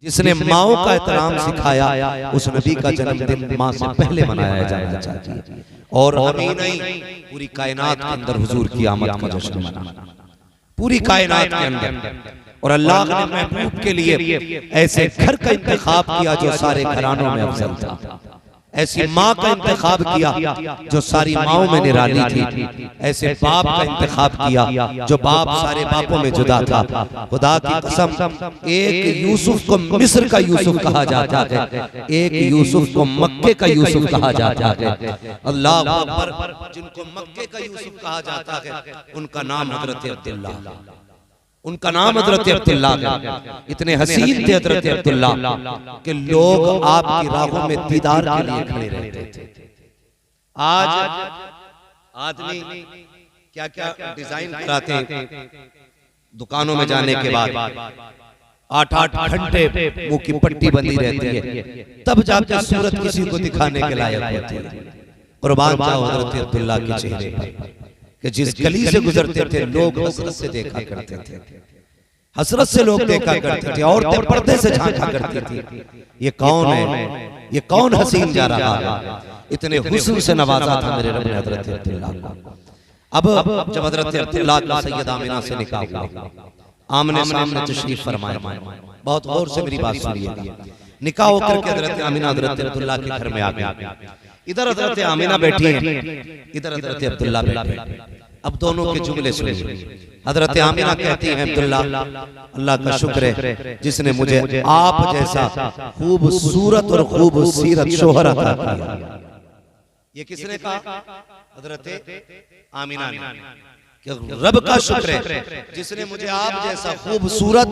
जिसने माओ का एहतराम सिखाया, उस नबी का जन्मदिन माँ से पहले मनाया जाना चाहिए। और हमें नहीं, पूरी कायनात के अंदर हुजूर की आमद का जश्न मनाना, पूरी कायनात के अंदर। और अल्लाह ने महबूब के लिए ऐसे घर का इंतखाब किया जो सारे घरानों में अफजल था, ऐसी माँ का इंतखाब किया जो सारी माओं में निराली थी, ऐसे बाप का इंतखाब किया जो बाप सारे बापों में जुदा था। खुदा की कसम, एक यूसुफ को मिस्र का यूसुफ कहा जाता है, एक यूसुफ को मक्के का यूसुफ कहा जाता है। अल्लाह अकबर। जिनको मक्के का यूसुफ कहा जाता है उनका नाम हजरत अब्दुल्ला, उनका नाम हजरत अब्दुल्ला है। इतने हसीन थे हजरत अब्दुल्ला कि लोग आपकी राहों में दीदार के लिए खड़े रहते थे। आज आदमी क्या क्या डिजाइन कराते हैं, दुकानों में जाने के बाद 8-8 घंटे मुंह की पट्टी बंदी रहती है, तब जाकर सूरत किसी को दिखाने के लायक होती है। कुर्बान जाओ हजरत अब्दुल्ला के चेहरे पर कि जिस गली से गुजरते थे लोग हसरत से देखा करते थे, हसरत से लोग देखा करते थे, औरतें पर्दे से झांका करती थी, ये कौन है, ये कौन हसीन जा रहा है। इतने हुस्न से नवाजा था मेरे रब ने हजरत अब्दुल्ला को। अब जब हजरत अब्दुल्ला का सैयदा आमिना से निकाह हुआ, आमने सामने तशरीफ फरमाया, बहुत गौर से मेरी बात सुनिएगा। निकाह होकर के हजरत आमिना हजरत अब्दुल्ला के घर में आ गई। इधर हजरत आमिना बैठी हैं, इधर हजरत अब्दुल्ला बैठे। अब दोनों के जुमले सुनिए। हजरत आमिना कहती हैं, अब्दुल्ला, अल्लाह का शुक्र है जिसने मुझे आप जैसा खूबसूरत और खूबसीरत शोहर अता किया। ये किसने कहा? हजरत आमिना ने। रब का शुक्र है जिसने मुझे आप जैसा खूबसूरत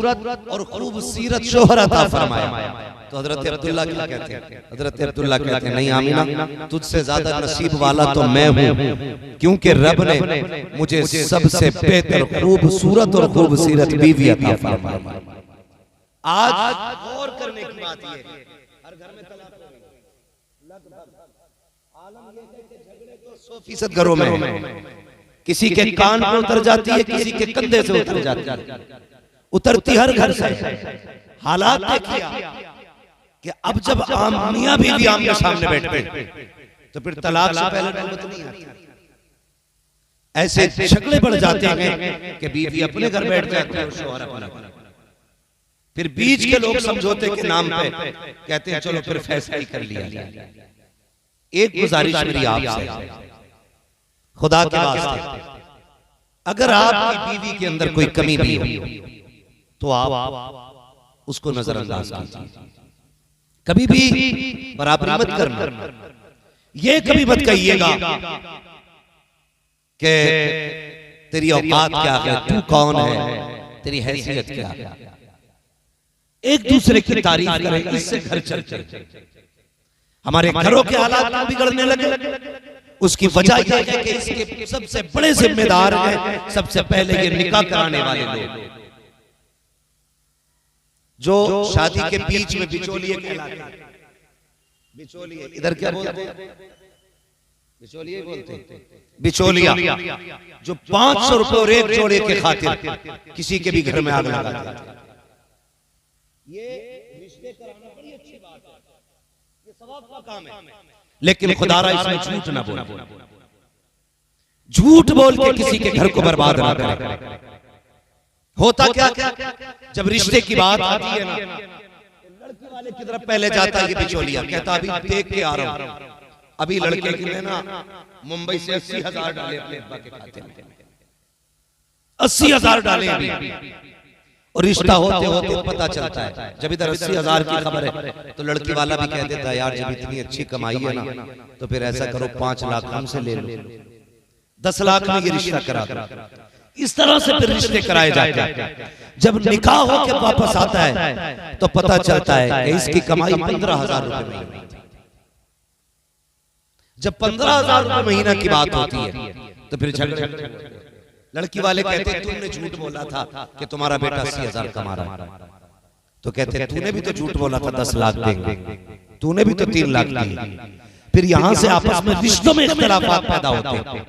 और खूबसीरत शोहर अता फरमाया। तो हजरत अब्दुल्ला क्या कहते हैं? हजरत अब्दुल्ला कहते हैं, नहीं आमिना, तुझसे ज्यादा नसीब वाला तो मैं हूँ, क्योंकि रब ने मुझे सबसे बेहतर खूबसूरत और खूबसूरत बीवी अता फरमाई। आज गौर करने की बात ये, हर घर में तलाक हो रही है, लगभग आलम ये है कि झगड़े तो 100% घरों में, किसी के कान पर उतर जाती है, किसी के कंधे से उतर जाती है, उतरती हर घर से। हालात देखिए कि अब जब मियां बीवी आमने सामने बैठते तो फिर तलाक से पहले नौबत नहीं आती। ऐसे झगड़े बढ़ जाते हैं कि बीवी अपने घर बैठ जाती है और शौहर अपने घर। फिर बीच के लोग समझौते के नाम पे कहते हैं चलो फिर फैसला ही कर लिया जाए। एक गुजारिश मेरी आपसे, खुदा के वास्ते, अगर आपकी बीवी के अंदर कोई कमी भी हो तो आप उसको नजरअंदाज कीजिए, कभी भी बराबरी मत करना। ये कभी मत कहिएगा कि तेरी औकात क्या है, तू कौन है, तेरी हैसियत क्या है। एक दूसरे की तारीफ करें, इससे घर चलते। हमारे घरों के हालात बिगड़ने लगे, उसकी वजह यह है कि इसके सबसे बड़े जिम्मेदार हैं सबसे पहले ये निकाह कराने वाले लोग, जो शादी के बीच में बिचौलिए कहलाते हैं। बिचौलिए इधर क्या बोलते हैं? बिचौलिए बोलते हैं। बिचौलिया जो 500 रुपए और एक जोड़े के खातिर किसी के भी घर में आग लगा देते हैं। ये रिश्ते कराना बड़ी अच्छी बात है, ये सवाब का काम है, लेकिन खुदारा इसमें झूठ ना बोले, झूठ बोल के किसी के घर को बर्बाद ना करें। होता क्या जब रिश्ते की बात आती है ना, लड़के वाले की तरफ पहले जाता है ये बिचौलिया, कहता अभी देख के आ रहा हूं, अभी लड़के के लिए ना मुंबई से 80,000 डाले अपने अब्बा के खाते में, 80,000 डाले अभी। और रिश्ता होते होते पता चलता है, जब इधर 80,000 की खबर है तो लड़की वाला भी कह देता है यार जब इतनी अच्छी कमाई है ना तो फिर ऐसा करो 5 लाख हमसे ले लो, 10 लाख में ये रिश्ता करा दो। इस तरह से फिर रिश्ते कराए जाते हैं। जब निकाह होकर वापस आता है तो पता चलता है कि इसकी कमाई 15,000 रुपए महीना। जब 15,000 रुपए महीना की बात होती है तो फिर झगड़े। लड़की वाले कहते हैं तुमने झूठ बोला था कि तुम्हारा बेटा 80,000 कमा रहा है, तो कहते हैं तूने भी तो झूठ बोला था 10 लाख देंगे, तूने भी तो 3 लाख दिए। फिर यहां से आपस में रिश्तों में इख्तिलाफात पैदा होते हैं,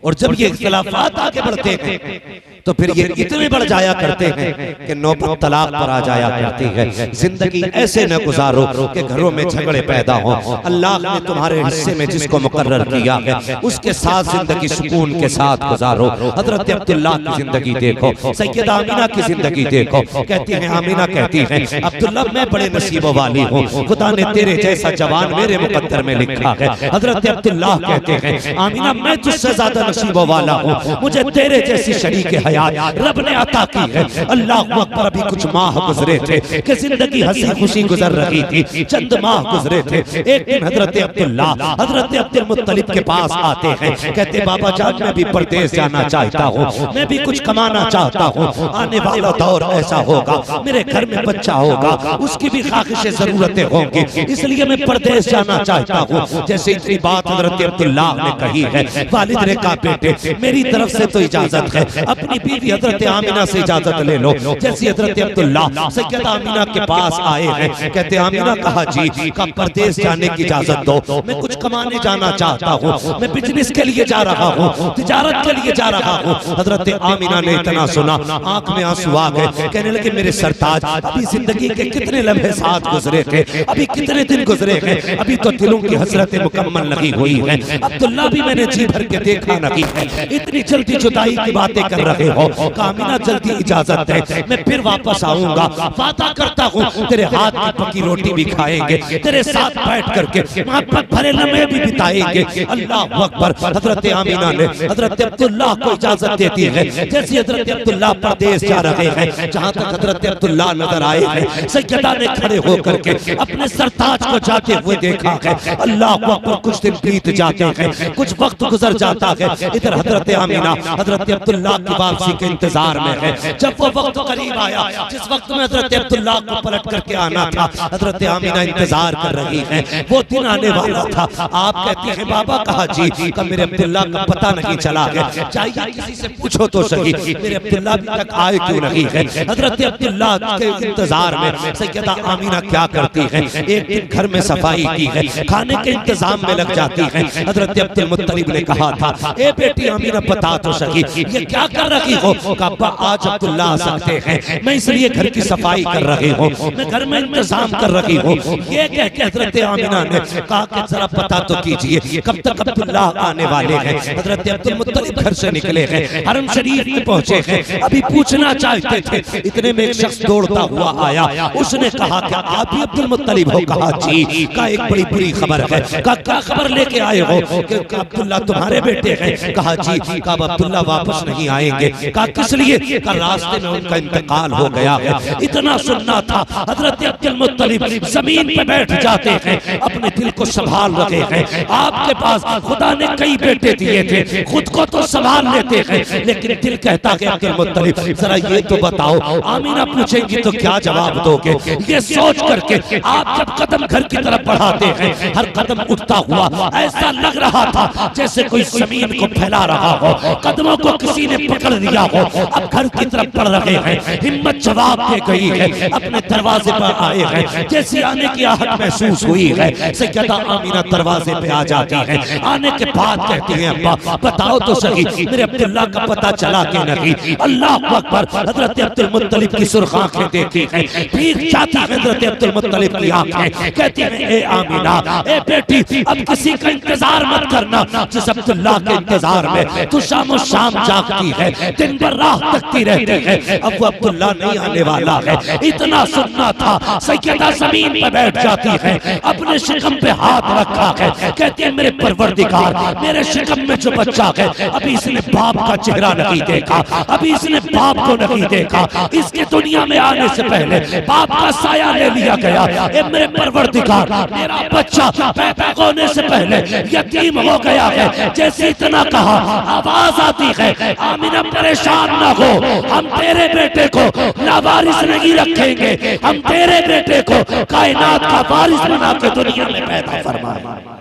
और जब ये इख्तिलाफात आगे बढ़ते हैं तो फिर ये इतने बढ़ जाया करते हैं कि नौबत तलाक पर आ जाया करती है। जिंदगी ऐसे न गुजारो कि घरों में झगड़े पैदा हो। अल्लाह ने तुम्हारे हिस्से में जिसको मुकर्रर किया है उसके साथ जिंदगी सुकून के साथ गुजारो। हजरत अब्दुल्लाह की जिंदगी देखो, सैयदा आमिना की जिंदगी देखो। कहती है आमिना, कहती है अब्दुल्लाह मैं बड़े नसीबों वाली हूँ, खुदा ने तेरे जैसा जवान मेरे मुकद्दर में लिखा है। हजरत अब्दुल्लाह कहते हैं आमिना मैं तुझसे ज्यादा नसीबों वाला हूँ, मुझे तेरे जैसी शरीक हयात रब ने अता की है। अल्लाह अकबर। अभी कुछ माह गुजरे थे कि जिंदगी हंसी खुशी गुजर रही थी, चंद माह गुजरे थे। एक दिन हजरत अब्दुल्लाह हजरत अब्दुल मुत्तलिब के पास आते हैं, कहते बाबा जान मैं भी परदेश जाना चाहता हूँ, मैं भी कुछ कमाना चाहता हूँ, आने वाला दौर ऐसा होगा मेरे घर में बच्चा होगा, उसकी भी ख्वाहिशें जरूरतें होंगी, इसलिए मैं परदेश जाना चाहता हूँ। जैसे इतनी बात हजरत अब्दुल्लाह ने कही है, वालिद ने कहा बेटे मेरी तरफ से तो इजाजत है, अपनी बीवी हजरत आमिना से इजाजत ले लो। जैसे हजरत अब्दुल्लाह सैयदा आमिना के पास आए हैं, कहते आमिना कहा जी का परदेश जाने की इजाजत दो, मैं कुछ कमाने जाना चाहता हूँ, मैं बिजनेस के लिए जा रहा हूँ, तिजारत के लिए जा रहा हूँ। हजरत आमिना ने इतना सुना आंख में आंसू आ गए, कहने लगे मेरे सरताज अभी जिंदगी के कितने लम्हे साथ गुजरे थे, अभी कितने दिन गुजरे हैं, अभी तो दिलों की हसरतें मुकम्मल लगी हुई है। अब्दुल्लाह भी मैंने जी भर के देखा नहीं है, इतनी जल्दी जुदाई की बातें कर रहे हो, आमिना जल्दी इजाजत है, मैं फिर वापस आऊंगा, वादा करता हूँ तेरे हाथ की पकी रोटी भी खाएंगे, तेरे साथ बैठ करके मोहब्बत भरे लम्हे भी बिताएंगे। अल्लाह अकबर। हजरत आमिना ने हजरत अब्दुल्लाह को इजाजत देती है। जैसे हजरत अब्दुल्लाह परदेश जा रहे हैं, जहाँ तक हजरत अब्दुल्लाह नजर आए हैं, सैयदा ने खड़े होकर के अपने सरताज को जाते हुए देखा है। अल्लाह अकबर। कुछ दिन बीत जाते हैं, कुछ वक्त गुजर जाता है, इधर हजरत आमिना हजरत अब्दुल्लाह की वापसी के इंतजार में है। जब वो वक्त करीब आया जिस वक्त में हजरत अब्दुल्लाह को पलट करके आना था, हजरत आमिना इंतजार कर रही है, वो दिन आने वाला था। आप कहते हैं बाबा कहा जी का मेरे अब्दुल्लाह का पता नहीं चला है, चाहिए किसी से पूछो तो सही मेरे अब्दुल्लाह अभी तक आए क्यों नहीं है। हजरत अब्दुल्लाह के इंतजार में सैयदा आमिना क्या करती है, एक दिन घर में सफाई की है, खाने के इंतजाम में लग जाती है। हजरत अब्दुल मुत्तलिब ने कहा था ए बेटी आमिना बता तो सही ये क्या कर रही हो। कहा आज अब्दुल्लाह आ सकते हैं, मैं इसलिए घर की सफाई कर रही हूँ, मैं घर में इंतजाम कर रही हूँ। ये कह के हजरत आमिना ने कहा कि जरा पता तो कीजिए कब तक अब्दुल्लाह आने वाले हैं। हजरत अब्दुल मुत्तलिब घर से निकले हैं, हरम शरीफ में पहुंचे हैं, अभी पूछना चाहते थे, इतने में एक शख्स दौड़ता हुआ आया, उसने कहा कि आप भी अब्दुल मुत्तलिब हो। कहा जी। का एक बड़ी बुरी खबर है। का क्या खबर लेके आए हो कि अब्दुल्लाह तुम्हारे बेटे हैं। कहा जी। का अब्दुल्लाह वापस नहीं आएंगे। कहा किस लिए। का रास्ते में उनका इंतकाल हो गया है। इतना सुनना था। हजरत अब्दुल मुत्तलिब जमीन पे बैठ जाते हैं, अपने दिल को संभाल रहे हैं। आपके पास खुदा ने कई बेटे दिए थे, खुद को तो संभाल लेते हैं, लेकिन दिल कहता है अब्दुल मुत्तलिब जरा ये तो बताओ। आमिना पूछेंगी तो क्या जवाब दोगे। ये सोच करके आप जब कदम घर की तरफ बढ़ाते हैं, हर कदम उठता हुआ ऐसा लग रहा था जैसे कोई जमीन को फैला रहा हो, कदमों को किसी ने पकड़ लिया हो। अब घर की तरफ बढ़ रहे हैं, हिम्मत जवाब दे गई है, अपने दरवाजे पर आए हैं। जैसी आने की आहट महसूस हुई है, सैयदा आमिना दरवाजे पे आ जाती है। आने के बाद कहती है अब्बा बताओ तो सही मेरे अब्दुल्लाह का पता चला कि नहीं। अल्लाह अकबर। हजरत अब्दुल मुत्तलिब की सुर्ख आंखें देखी हैं, भीग जाती है हजरत अब्दुल मुत्तलिब की आंखें। कहती है ए आमिना ए बेटी अब किसी का इंतजार मत करना, जिस अब्दुल्लाह के इंतजार में तू शाम शाम जागती है, दिन भर रात तकती रहती है, अब वो अब्दुल्लाह नहीं आने वाला है। इतना सुनना था। सैयदा जमीन पर बैठ जाती है, अपने शिकम पे हाथ रखा है, कहती है मेरे परवरदिगार मेरे शिकम में जो बच्चा है अभी इसने बाप का चेहरा नहीं देखा, अभी इसने बाप को नहीं देखा, इसके दुनिया में आने से पहले बाप का साया ले लिया गया। ए मेरे परवरदिगार मेरा बच्चा पैदा होने से पहले यतीम हो गया है। जैसे इतना कहा आवाज आती है आमिना परेशान ना हो, हम तेरे बेटे को लावारिस नहीं रखेंगे, हम तेरे बेटे को कायनात का वारिस बना के दुनिया में पैदा फरमाएंगे।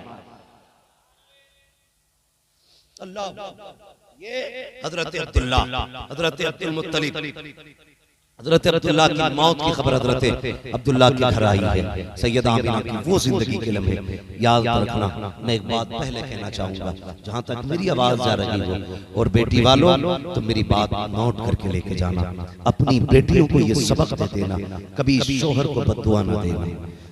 अल्लाह। ये हजरत अब्दुल्लाह हजरत अब्दुल मुत्तलिब हजरत अब्दुल्ला की मौत की खबर हजरत अब्दुल्ला के घर आई है। सैयदा आमिना की वो जिंदगी के लम्हे याद रखना। मैं एक बात पहले कहना चाहूंगा, जहां तक मेरी आवाज जा रही हो, और बेटी वालों तो मेरी बात नोट करके लेके जाना। अपनी बेटियों को ये सबक दे देना, कभी शोहर को बद्दुआ न देना,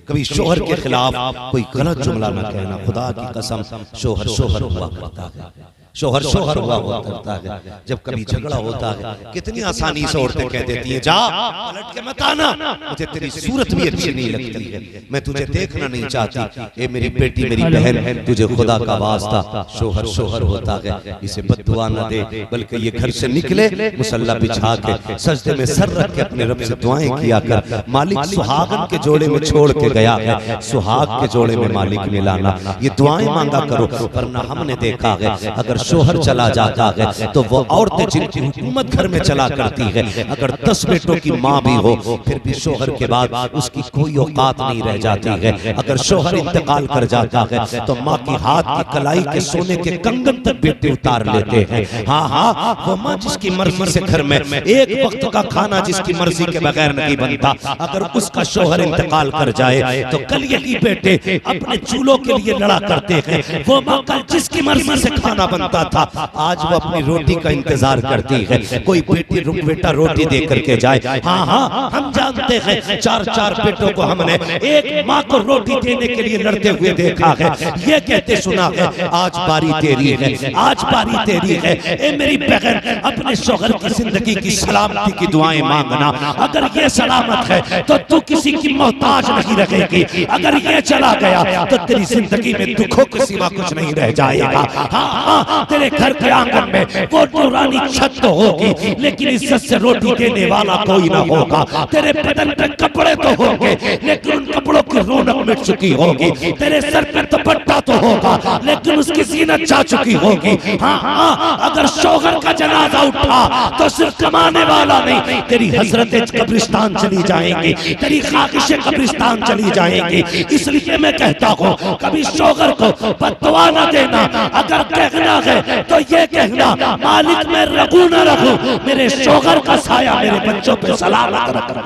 कभी शोहर के खिलाफ कोई गलत जुमला न कहना। खुदा की कसम, शोहर शोहर हुआ करता है, शोहर शोहर हुआ करता है। जब कभी झगड़ा होता है कितनी आसानी से औरतें कह देती हैं, जा पलट के मत आना, मुझे तेरी सूरत भी अच्छी नहीं लगती है, मैं तुझे देखना नहीं चाहती। ए मेरी बेटी, मेरी बहन, तुझे खुदा का वास्ता, शोहर शोहर होता है, इसे बद्दुआ न दे, बल्कि ये घर से निकले मुसल्ला बिछा के सजदे में सर रख के अपने रब से दुआएं किया कर। मालिक सुहागन के जोड़े में छोड़ के गया है, सुहाग के जोड़े में मालिक ने लाना, ये दुआएं मांगा करो। वरना हमने देखा है अगर शोहर चला जाता है तो वो औरतें जिनकी हुकूमत घर में चला करती है, अगर 10 बेटों की माँ भी हो फिर भी शोहर के बाद उसकी कोई औकात नहीं रह जाती है। अगर शोहर इंतकाल कर जाता है तो माँ की हाथ की कलाई के सोने के कंगन तक बेटे उतार लेते हैं। हाँ हाँ, वो माँ जिसकी मर्जी से घर में एक वक्त का खाना जिसकी मर्जी के बगैर नहीं बनता, अगर उसका शोहर इंतकाल कर जाए तो कल यही बेटे अपने चूल्हों के लिए लड़ा करते हैं। वो माँ कल जिसकी मर्जी से खाना बनता था, आज वो अपनी रोटी का इंतजार करती है, कोई बेटा रोटी दे करके जाए। हाँ हाँ, हम जानते हैं 4-4 बेटों को हमने एक माँ को रोटी देने के लिए लड़ते हुए देखा है, ये कहते सुना है आज बारी तेरी है, आज बारी तेरी है। ए मेरी बहन, अपने शोहर की जिंदगी की सलामती की दुआएं मांगना। अगर ये सलामत है तो तू किसी की मोहताज नहीं रहेगी, अगर ये चला गया तो तेरी जिंदगी में दुखों की सिवा कुछ नहीं रह जाएगा। हाँ हाँ, तेरे घर के आंगन में वो नूरानी छत तो होगी, लेकिन इज्जत से रोटी देने वाला कोई ना होगा। तेरे बदन पे कपड़े तो होंगे, लेकिन उन कपड़ों की रौनक मिट चुकी होगी। तेरे सर पे दुपट्टा तो होगा, लेकिन उसकी जीनत जा चुकी होगी। हाँ हाँ, अगर शौहर का जनाजा उठा तो सिर्फ कमाने वाला नहीं, तेरी हजरतें कब्रिस्तान चली जाएंगी, तेरी ख्वाहिशें कब्रिस्तान चली जाएंगी। इसलिए मैं कहता हूँ कभी शौहर को बद्दुआ न देना। अगर कहना है तो ये कहना, मालिक मैं रखूं न रखूं, मेरे शौहर का साया मेरे बच्चों पे सलामत रखना।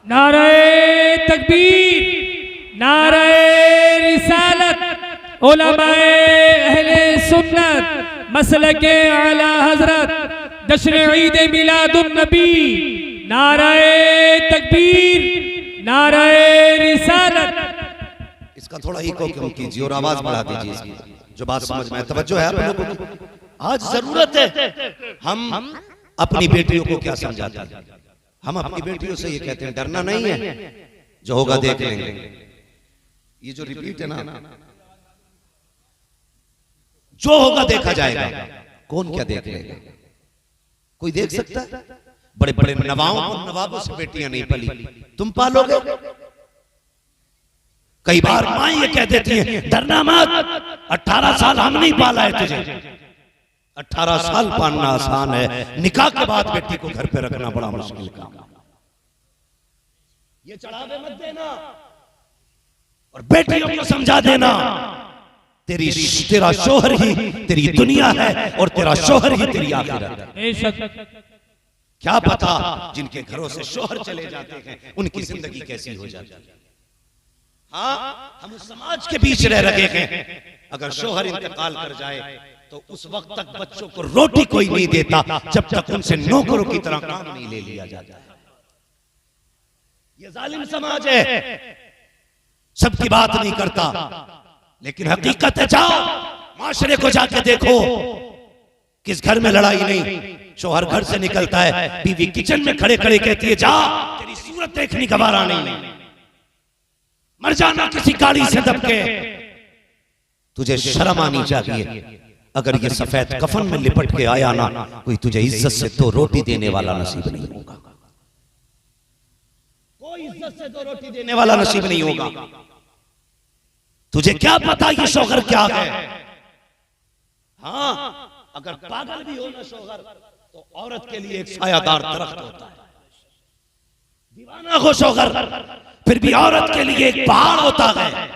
नारे तकबीर, नारे रिसालत, उलमाए अहले सुन्नत मसलके आला हजरत जश्न ईद मिलादुन नबी। नारे तकबीर, नारे रिसालत। इसका थोड़ा इको क्यों कीजिए और आवाज बढ़ा दीजिए इसकी, जो बात समझ में तवज्जो है आप लोगों की। आज जरूरत है हम अपनी बेटियों को क्या समझाते हैं। हम अपनी बेटियों से ये कहते हैं डरना नहीं है, जो होगा देख लेंगे। ये जो रिपीट है ना, जो होगा देखा जाएगा। कौन क्या देख लेगा? कोई देख सकता है? बड़े बड़े नवाबों से बेटियां नहीं पली, तुम पालोगे। कई बार मां ये कह देती है डरना मत, 18 साल हम नहीं पाला है तुझे। 18 साल पालना आसान है, निकाह के बाद बेटी को घर पे रखना बड़ा मुश्किल काम। ये चढ़ावे मत देना और बेटियों को समझा देना, तेरा शोहर ही तेरी दुनिया है और तेरा शोहर ही तेरी आखिरत है। क्या पता जिनके घरों से शोहर चले जाते हैं उनकी जिंदगी कैसी हो जाती है। हाँ, हम उस समाज के बीच रह रहे हैं, अगर शोहर इंतकाल कर जाए तो उस वक्त तक बच्चों को रोटी कोई नहीं देता जब तक उनसे नौकरों की तरह काम नहीं ले लिया जाता। ये जालिम समाज है, सबकी बात नहीं करता, लेकिन हकीकत है। जाओ माशरे को जाके देखो, किस घर में लड़ाई नहीं। शोहर घर से निकलता है, बीवी किचन में खड़े खड़े कहती है जा तेरी सूरत देखने का बारा नहीं, मर जाना किसी गाड़ी से दबके। तुझे शर्म आनी चाहिए। अगर ये सफेद कफन में लिपट के आया ना, कोई तुझे इज्जत से 2 रोटी देने वाला नसीब नहीं होगा। कोई इज्जत से 2 रोटी देने वाला नसीब नहीं होगा। तुझे क्या पता ये शौहर क्या है। हाँ, अगर पागल भी हो ना शौहर, तो औरत के लिए एक सायादार दरख्त होता है। दीवाना हो शौहर, फिर भी औरत के लिए एक पहाड़ होता है,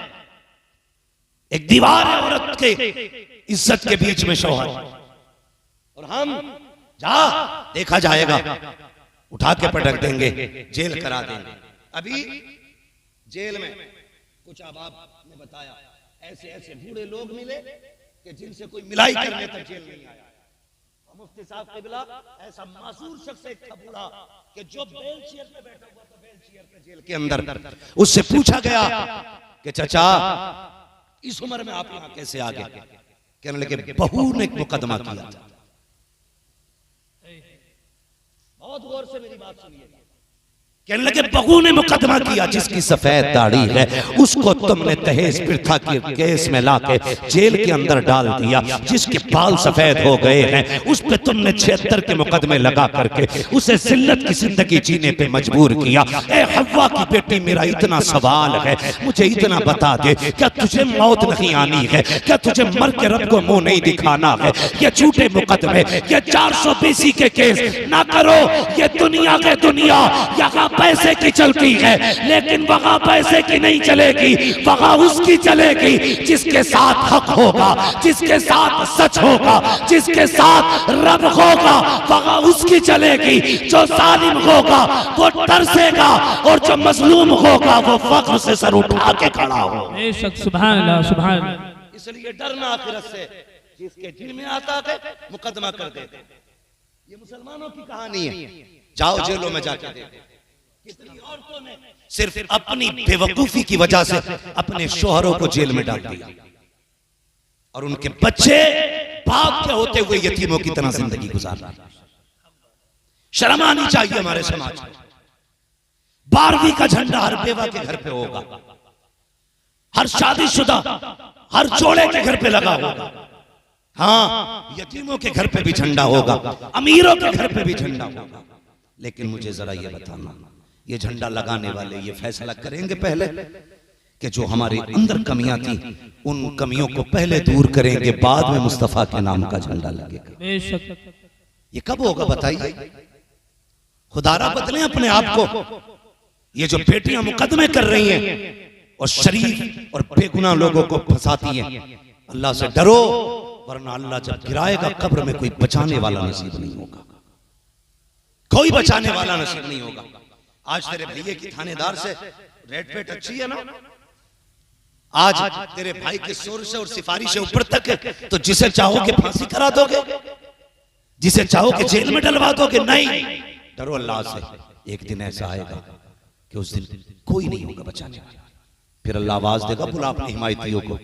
एक दीवार है औरत के इज्जत के बीच में शौहर। और हम जा देखा जाएगा, उठा के पटक देंगे, जेल करा देंगे। अभी जेल में कुछ अहबाब ने बताया ऐसे ऐसे बूढ़े लोग मिले कि जिनसे कोई मिलाई करने तक जेल नहीं आया। मुफ्ती साहब क़िबला ऐसा मासूर शख्स एक था बूढ़ा कि जो बेल चेयर पे बैठा हुआ था, बेल चेयर पे जेल के अंदर, उससे पूछा गया कि चाचा इस उम्र में आप यहाँ कैसे आ गए? कहने लगे बहू ने एक मुकदमा किया था। बहुत गौर से मेरी बात सुनिए। कहने लगे बहू ने मुकदमा किया, जिसकी सफेद दाढ़ी है उसको तुमने दहेज प्रथा के केस में लाके जेल के अंदर डाल दिया। जिसके बाल सफेद हो गए हैं उस पे तुमने 76 के मुकदमे लगा करके उसे जिल्लत की जिंदगी जीने पे मजबूर किया। ए हव्वा की बेटी, मेरा इतना सवाल है, मुझे इतना बता दे, क्या तुझे मौत नहीं आनी है? क्या तुझे मर के रब को मुंह नहीं दिखाना है? ये झूठे मुकदमे, ये 420 के केस ना करो। ये दुनिया के दुनिया यहाँ पैसे की चलती है, लेकिन वहां पैसे की नहीं चलेगी, वहां उसकी चलेगी जिसके साथ हक होगा, जिसके साथ सच होगा, जिसके साथ रब होगा, वहां उसकी चलेगी। जो जालिम होगा वो तरसेगा और जो मजलूम होगा वो फख्र से सर उठा के खड़ा होगा। बेशक, सुभान अल्लाह, सुभान अल्लाह। इसलिए डरना आखिरत से, जिसके दिल में आता है मुकदमा कर देते। ये मुसलमानों की कहानी है, जाओ जेलों में जाके देखो। कितनी औरतों ने सिर्फ अपनी बेवकूफी की वजह से अपने शोहरों को जेल में डाल दिया और उनके बच्चे बाप के होते हुए यतीमों की तरह जिंदगी गुजार रहे। शर्म आनी चाहिए हमारे समाज में। 12वीं का झंडा हर बेवा के घर पे होगा, हर शादीशुदा, हर जोड़े के घर पे लगा होगा। हाँ, यतीमों के घर पे भी झंडा होगा, अमीरों के घर पे भी झंडा होगा। लेकिन मुझे जरा ये बताना, ये झंडा लगाने वाले ये फैसला करेंगे पहले कि जो हमारे अंदर कमियां थी उन कमियों को पहले दूर करेंगे, बाद में मुस्तफा के नाम का झंडा लगेगा। ये कब होगा बताइए? खुदारा बदलें अपने आप को। ये जो बेटियां मुकदमे कर रही हैं और शरीफ और बेगुनाह लोगों को फंसाती हैं, अल्लाह से डरो, वरना अल्लाह जब गिराएगा कब्र में कोई बचाने वाला नसीब नहीं होगा, कोई बचाने वाला नसीब नहीं होगा। आज तेरे भैये की थानेदार से रेट पेट अच्छी है ना, आज तेरे भाई के शोर से और सिफारिश से ऊपर तक है, तो जिसे चाहोगे फांसी करा दोगे, जिसे चाहोगे जेल में डलवा दोगे? नहीं, डरो अल्लाह से। एक दिन ऐसा आएगा कि उस दिन कोई नहीं होगा बचाने वाला। फिर अल्लाह आवाज देगा, बुला अपने हिमायतियों को,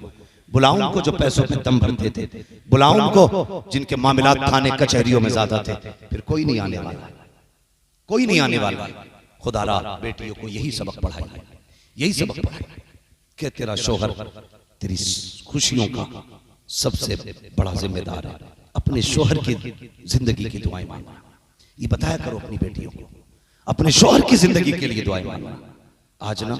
बुलाओ उनको जो पैसों पे दम भरते थे, बुलाओ उनको जिनके मामलात थाने कचहरियों में ज्यादा थे। फिर कोई नहीं आने वाला, कोई नहीं आने वाला। खुदारा बेटियों को यही सबक पढ़ाए, यही सबक पढ़ाए कि तेरा शोहर तेरी खुशियों का सबसे बड़ा जिम्मेदार है। अपने शोहर की जिंदगी की दुआएं मांगना, ये बताया करो अपनी बेटियों को, अपने शोहर की जिंदगी के लिए दुआएं मांगना। आज ना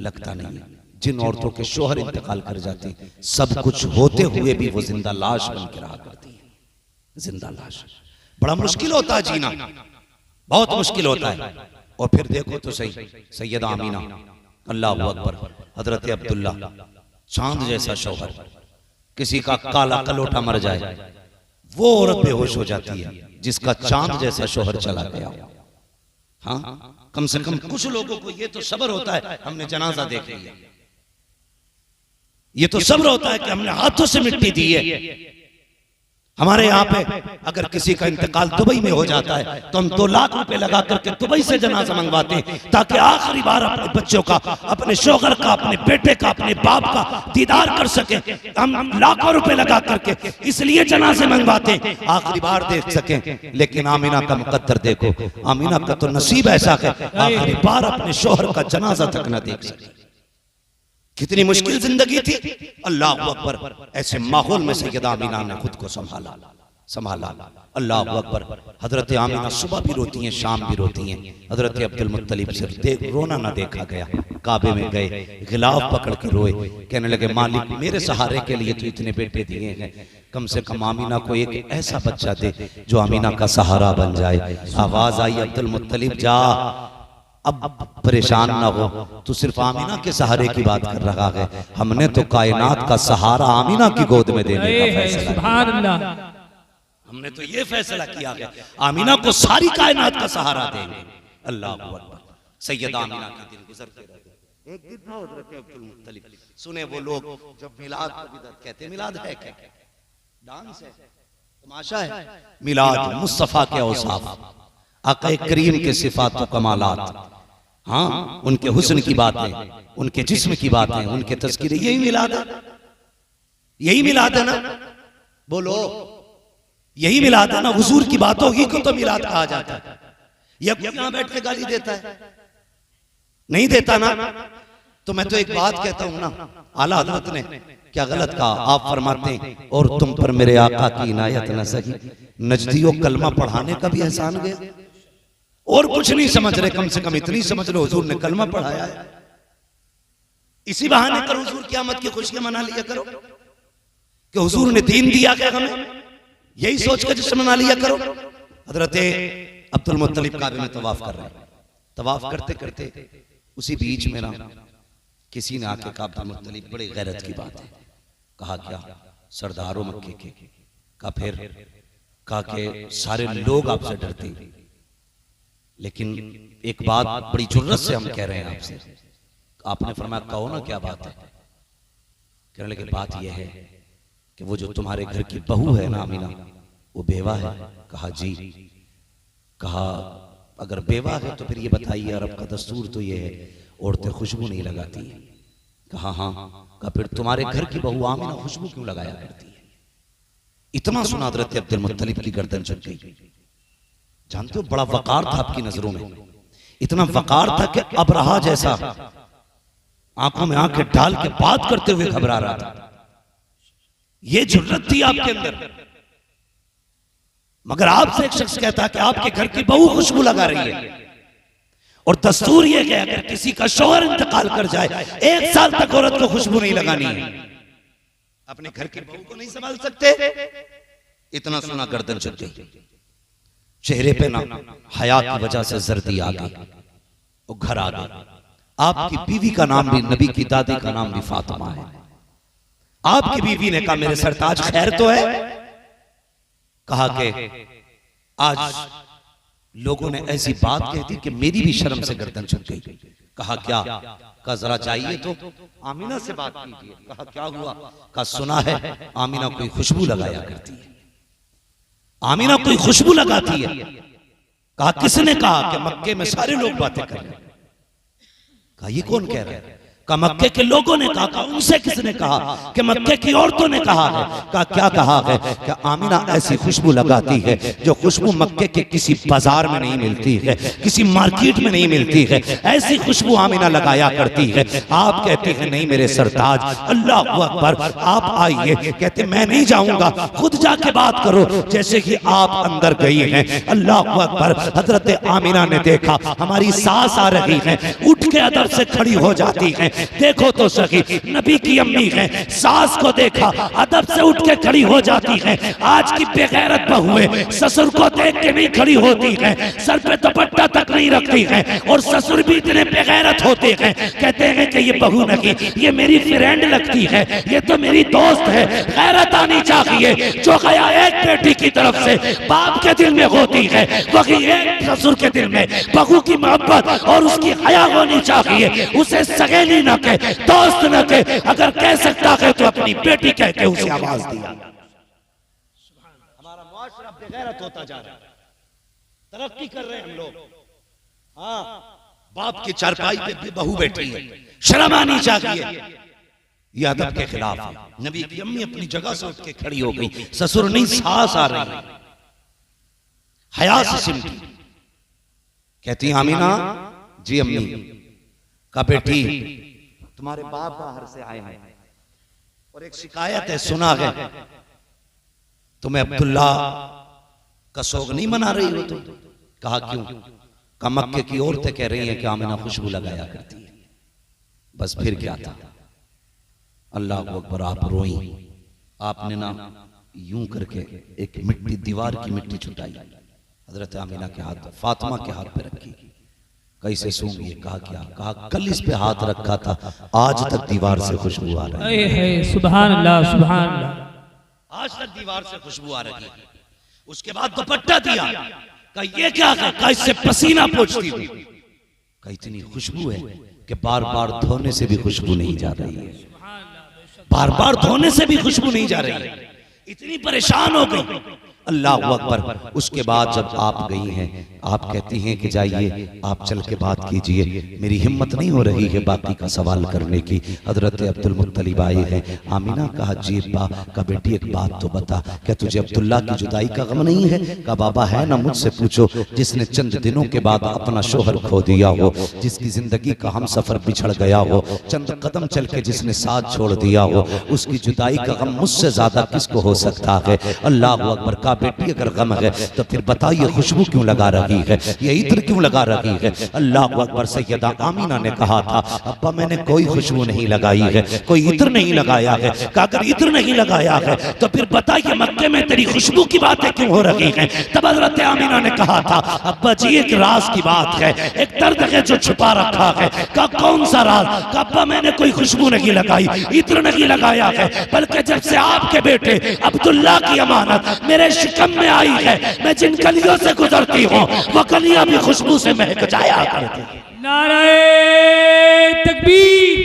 लगता नहीं है, जिन औरतों के शोहर इंतकाल कर जाते हैं, सब कुछ होते हुए भी वो जिंदा लाश बन के रहा करती है, जिंदा लाश। बड़ा मुश्किल होता है जीना, बहुत मुश्किल होता है। और फिर देखो तो सही, सैयदा आमीना, अल्लाह अकबर, हजरत अब्दुल्ला, चांद जैसा शौहर, किसी का काला कलोटा मर जाए वो औरत बेहोश हो जाती है जिसका चांद जैसा शौहर चला गया। हाँ, कम से कम कुछ लोगों को ये तो सब्र होता है, हमने जनाजा देख लिया, ये तो सब्र होता है कि हमने हाथों से मिट्टी दी है। हमारे यहाँ पे अगर किसी का इंतकाल दुबई में हो जाता है तो हम 2 लाख रुपए लगा करके दुबई से जनाजा मंगवाते हैं, ताकि आखिरी बार अपने बच्चों का, अपने शौहर का, अपने बेटे का, अपने बाप का दीदार कर सके। हम लाखों रुपए लगा करके इसलिए जनाजे मंगवाते हैं, आखिरी बार देख सकें। लेकिन आमीना का मुकद्दर देखो, आमीना का तो नसीब ऐसा है आखिरी बार अपने शौहर का जनाजा तक न देख सके। कितनी मुश्किल जिंदगी थी, अल्लाह अकबर। ऐसे माहौल में सैयदा आमीना ने खुद को संभाला। अल्लाह अकबर। हजरत आमीना सुबह भी रोती हैं, शाम भी रोती हैं। हजरत अब्दुल मुत्तलिब से रोना ना देखा गया। काबे में गए, गिलाफ पकड़ के रोए, कहने लगे मालिक मेरे सहारे के लिए तो इतने बेटे दिए हैं, कम से कम आमीना को एक ऐसा बच्चा दे जो आमीना का सहारा बन जाए। आवाज आई, अब्दुल मुत्तलिब जा, अब परेशान ना हो, तू सिर्फ आमीना के सहारे की बात कर रहा है, हमने तो कायनात का सहारा आमीना की गोद में देने का फैसला। सुभान अल्लाह। हमने तो ये फैसला किया है आमीना को सारी कायनात का सहारा देंगे। अल्लाह अकबर। सैयदा आमीना के दिन गुजरते रहे। एक दिन था हज़रत अब्दुल मुत्तलिब, सुने वो लोग जब मिलाद का बिदअत कहते, मिलाद है क्या? डांस है, तमाशा है। मिलाद मुस्तफा के औसाफ, आक़ा करीम के सिफात व कमालात, हाँ उनके हुस्न की बातें, उनके जिस्म की बातें, उनके तज़किरे, यही मिलाद है। यही मिलाद है ना? बोलो, यही मिलाद है ना? हुजूर की बातों ही को तो मिलाद कहा जाता है। ये यहां बैठ के गाली देता है? नहीं देता ना। तो मैं तो एक बात कहता हूं ना, आला हज़रत ने क्या गलत कहा? आप फरमाते हैं और तुम पर मेरे आका की इनायत न सही, नजदियों कलमा पढ़ाने का भी एहसान गया। और कुछ नहीं समझ रहे, कम से कम इतनी समझ लो हुजूर ने कलमा पढ़ाया है। इसी बहाने कर हुजूर क़यामत की खुशियां मना लिया करो कि हुजूर ने दीन दिया क्या हमें, यही सोच कर जश्न मना लिया करो। हजरत अब्दुल मुत्तलिब काबे में तवाफ कर रहे हैं। तवाफ करते करते उसी बीच में ना किसी ने आके कहा, अब्दुल मुत्तलिब बड़ी गैरत की बात है। कहा क्या? सरदारों मक्के के। कहा फिर? कहा कि सारे लोग आपसे डरते, लेकिन एक बात बड़ी जुर्रत से हम कह रहे हैं आपसे। आपने फरमाया कहो ना क्या बात है? कहने लगे बात यह है कि वो जो तुम्हारे घर की बहू है ना आमीना, वो बेवा है। कहा जी। कहा अगर बेवा है तो फिर ये बताइए, अरब का दस्तूर तो ये है औरतें खुशबू नहीं लगाती है। कहा हाँ। कहा फिर तुम्हारे घर की बहू आमीना खुशबू क्यों लगाया करती है? इतना सुना हज़रत अब्दुल मुत्तलिब की गर्दन झुक गई। जानते हो बड़ा वकार था आपकी नजरों में, इतना वकार था कि अबरहा जैसा आंखों में आंखें डाल के बात करते हुए घबरा रहा था। ये जुर्रत थी आपके अंदर। मगर आपसे एक शख्स कहता कि आपके घर की बहू खुशबू लगा रही है, और दस्तूर ये है अगर किसी का शौहर इंतकाल कर जाए 1 साल तक औरत को खुशबू नहीं लगानी है। अपने घर की बहू को नहीं संभाल सकते? इतना सुना गर्दन झुक गई। चेहरे पे ना हया की वजह से जर्दी आ गई और घर आ गई। आपकी बीवी का नाम भी, नबी की दादी का नाम भी फातिमा है। आपकी बीवी ने कहा मेरे सरताज खैर तो है? कहा कि आज लोगों ने ऐसी बात कह दी कि मेरी भी शर्म से गर्दन झुक गई। कहा क्या? कहा जरा जाइए तो आमीना से बात कीजिए। कहा क्या हुआ? कहा सुना है आमीना कोई खुशबू लगाया करती है, आमीना कोई खुशबू लगाती है। कहा किसने कहा? कि मक्के में सारे लोग बातें कर रहे हैं। कहा ये कौन कह रहा है? कहा मक्के के लोगों ने कहा। उनसे किसने कहा? कि मक्के की औरतों ने कहा है। कहा क्या कहा है? कि आमीना ऐसी खुशबू लगाती है जो खुशबू मक्के के किसी बाजार में नहीं मिलती है, किसी मार्केट में नहीं मिलती है, ऐसी खुशबू आमीना लगाया करती है। आप कहते हैं नहीं मेरे सरताज, अल्लाह अकबर, आप आइए। कहते मैं नहीं जाऊंगा, खुद जाके बात करो। जैसे कि आप अंदर गई हैं, अल्लाह अकबर, हजरत आमीना ने देखा हमारी सास आ रही है, उठ के अदब से खड़ी हो जाती है। देखो तो सही, नबी की अम्मी है, सास को देखा अदब से उठ के खड़ी हो जाती है। आज की बेगैरत बहुएं ससुर को देख के नहीं खड़ी होती है, सर पे दुपट्टा तक नहीं रखती है, और ससुर भी इतने बेगैरत होते हैं, कहते हैं कि ये बहू नहीं, ये मेरी फ्रेंड लगती है, ये तो मेरी दोस्त है। गैरत आनी चाहिए। जो गया एक बेटी की तरफ से बाप के दिल में होती है, वही एक ससुर के दिल में बहू की मोहब्बत और उसकी हया होनी चाहिए। उसे सगेली न कहे, दोस्त न कहे, अगर कह सकता है तो अपनी बेटी कह के उसे आवाज दिया। हमारा मुआशरा बेगैरत होता जा रहा है, तरक्की कर रहे हैं हम लोग। हाँ, बाप की चारपाई पे बहू बैठी है, शर्म आनी चाहिए। यह अदब के खिलाफ है। नबी की अम्मी अपनी जगह से उठ के खड़ी हो गई, ससुर नहीं सास आ रही, हया से सिमटी। कहती आमीना जी अम्मी। का बेटी तुम्हारे बाप बाहर से आए हैं और एक शिकायत है, सुना है तुम्हें अब्दुल्ला का सोग नहीं मना रही हो तुम। कहा क्यों? कहा मक्के की औरतें कह रही हैं कि आमीना खुशबू लगाया करती है। बस फिर क्या था? अल्लाह अकबर, आप रोई। आपने ना यूं करके एक मिट्टी, दीवार की मिट्टी छुटाई, हजरत आमीना के हाथ, फातिमा के हाथ पे रखी। कैसे सूंघी? कहा क्या? कहा कल इस पे हाथ रखा था, आज तक दीवार से खुशबू आ रही है। सुभान अल्लाह, सुभान अल्लाह। आज तक दीवार से खुशबू आ रही है। उसके बाद दुपट्टा दिया, कहा ये क्या है? कहा इससे पसीना पोंछती हूँ। कहा इतनी खुशबू है कि बार बार धोने से भी खुशबू नहीं जा रही है, बार बार धोने से भी खुशबू नहीं जा रही है, इतनी परेशान हो गई। अल्लाह अकबर। उसके बाद जब आप गई हैं, आप कहती हैं कि जाइए आप चल के बात कीजिए, मेरी हिम्मत नहीं हो रही है बाकी का सवाल करने की। हजरत अब्दुल मुत्तलिब आए हैं। आमिना कहा जी अब्बा, का बेटी एक बात तो बता, क्या तुझे अब्दुल्ला की जुदाई का गम नहीं है? का बाबा है ना, मुझसे पूछो। जिसने चंद दिनों के बाद अपना शोहर खो दिया हो, जिसकी जिंदगी का हम सफर बिछड़ गया हो, चंद कदम चल के जिसने साथ छोड़ दिया हो, उसकी जुदाई का गम मुझसे ज्यादा किसको हो सकता है? अल्लाह अकबर। का बेटी अगर गम है तो फिर बताइए खुशबू क्यों लगा रही है, ये इत्र क्यों लगा रही है? अल्लाह अकबर। सैयदा आमीना ने कहा था अब्बा मैंने कोई खुशबू नहीं लगाई है, कोई इत्र नहीं लगाया है। अगर इत्र नहीं लगाया है तो फिर बताइए मक्के में तेरी खुशबू की बातें क्यों हो रही हैं? तब हजरत आमीना ने कहा था अब्बा जी एक राज की बात है, एक दर्द है जो छुपा रखा है। का कौन सा राज? का अब्बा मैंने कोई खुशबू नहीं लगाई, इत्र नहीं लगाया है, बल्कि जब से आपके बेटे अब्दुल्ला की अमानत मेरे शिकम में आई है, मैं जिन गलियों से गुजरती हूँ वो गलियां भी खुशबू से महक जाया करती हैं। नाराए तकबीर,